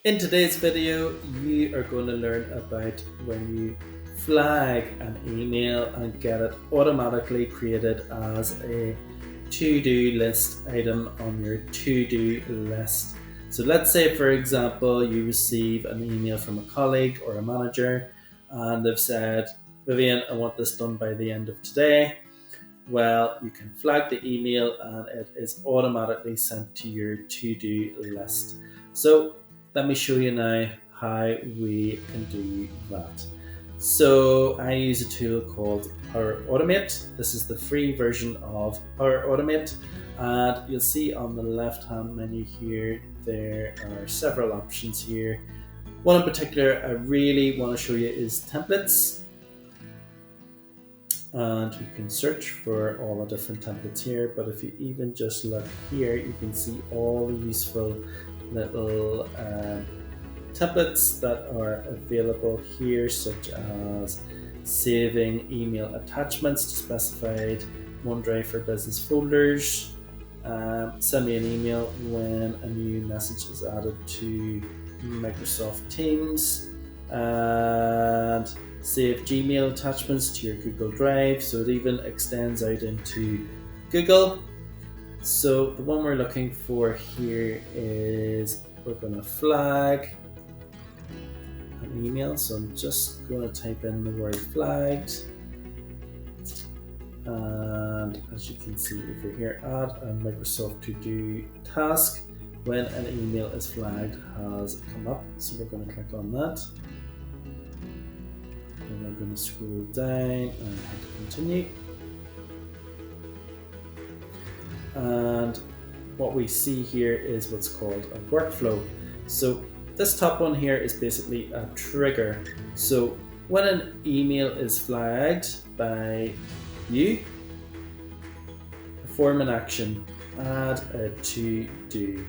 In today's video, you are going to learn about when you flag an email and get it automatically created as a to-do list item on your to-do list. So let's say, for example, you receive an email from a colleague or a manager and they've said, Vivian, I want this done by the end of today. Well, you can flag the email and it is automatically sent to your to-do list. So let me show you now how we can do that. So I use a tool called Power Automate. This is the free version of Power Automate, and you'll see on the left hand menu here there are several options here. One in particular I really want to show you is templates, and you can search for all the different templates here. But if you even just look here, you can see all the useful little templates that are available here, such as saving email attachments to specified OneDrive for Business folders, send me an email when a new message is added to Microsoft Teams, and save Gmail attachments to your Google Drive, so it even extends out into Google. So the one we're looking for here is we're going to flag an email. So I'm just going to type in the word flagged. And as you can see over here, add a Microsoft To Do task when an email is flagged has come up. So we're going to click on that. And we're going to scroll down and hit continue. And what we see here is what's called a workflow. So this top one here is basically a trigger. So when an email is flagged by you, perform an action, add a to do.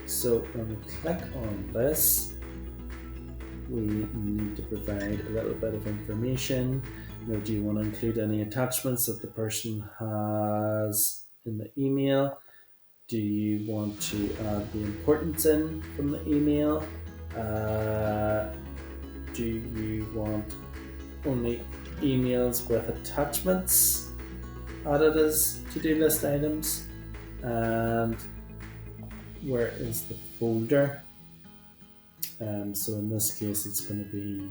So when we click on this, we need to provide a little bit of information. Do you want to include any attachments that the person has in the email? Do you want to add the importance in from the email? Do you want only emails with attachments added as to-do list items? And where is the folder? So in this case, it's going to be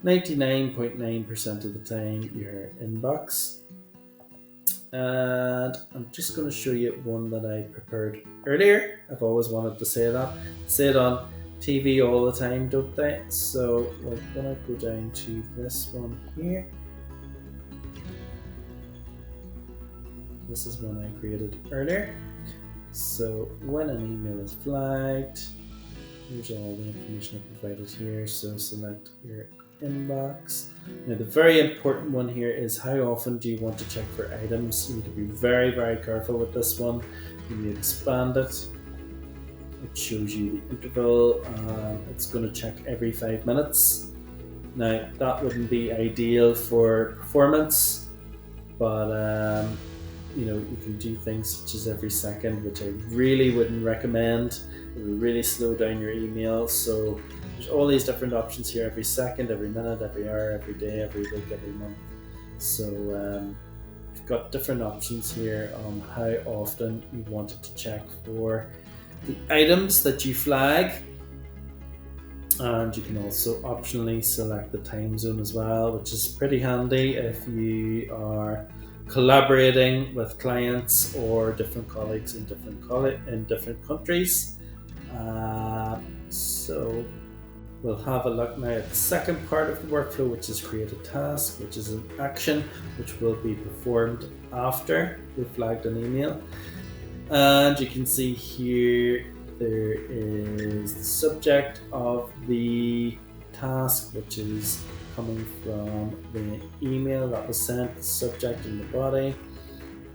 99.9% of the time your inbox. And I'm just going to show you one that I prepared earlier. I've always wanted to say that. Say it on TV all the time, don't they? So we're going to go down to this one here. This is one I created earlier. So when an email is flagged, here's all the information I provided here. So select your inbox. Now the very important one here is how often do you want to check for items. You need to be very, very careful with this one. When you expand it, it shows you the interval. It's going to check every 5 minutes. Now that wouldn't be ideal for performance, but you can do things such as every second, which I really wouldn't recommend. It will really slow down your email. So there's all these different options here: every second, every minute, every hour, every day, every week, every month. So we've got different options here on how often you wanted to check for the items that you flag. And you can also optionally select the time zone as well, which is pretty handy if you are collaborating with clients or different colleagues in different countries. So we'll have a look now at the second part of the workflow, which is create a task, which is an action which will be performed after we flagged an email. And you can see here there is the subject of the task, which is coming from the email that was sent, the subject and the body.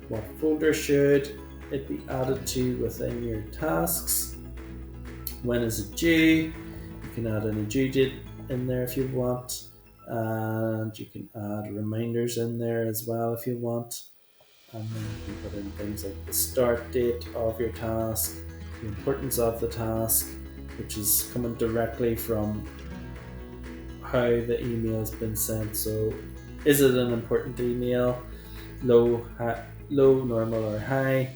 What folder should it be added to within your tasks? When is it due? You can add any due date in there if you want, and you can add reminders in there as well if you want. And then you can put in things like the start date of your task, the importance of the task, which is coming directly from how the email has been sent. So is it an important email? Low, low, normal, or high?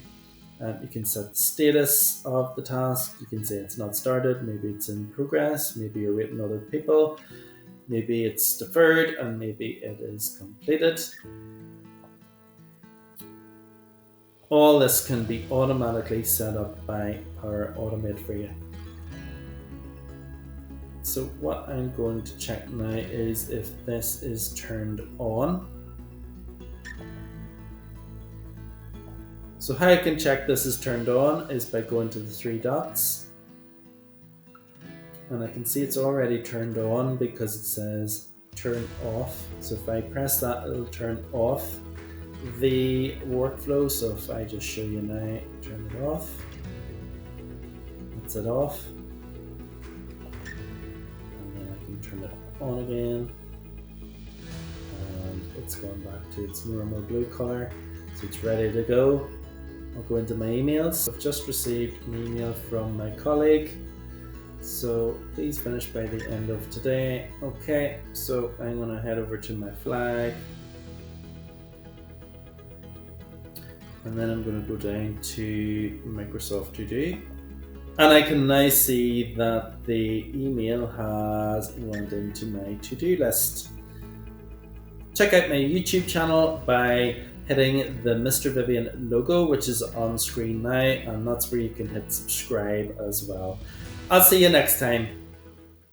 You can set the status of the task. You can say it's not started, maybe it's in progress, maybe you're waiting other people, maybe it's deferred, and maybe it is completed. All this can be automatically set up by Power Automate for you. So what I'm going to check now is if this is turned on. So how I can check this is turned on is by going to the three dots. And I can see it's already turned on because it says turn off. So if I press that, it'll turn off the workflow. So if I just show you now, turn it off. That's it off. And then I can turn it on again. And it's gone back to its normal blue color. So it's ready to go. I'll go into my emails. I've just received an email from my colleague. So please finish by the end of today. Okay, so I'm going to head over to my flag. And then I'm going to go down to Microsoft To Do. And I can now see that the email has went into my to-do list. Check out my YouTube channel by hitting the Mr. Vivian logo, which is on screen now, and that's where you can hit subscribe as well. I'll see you next time.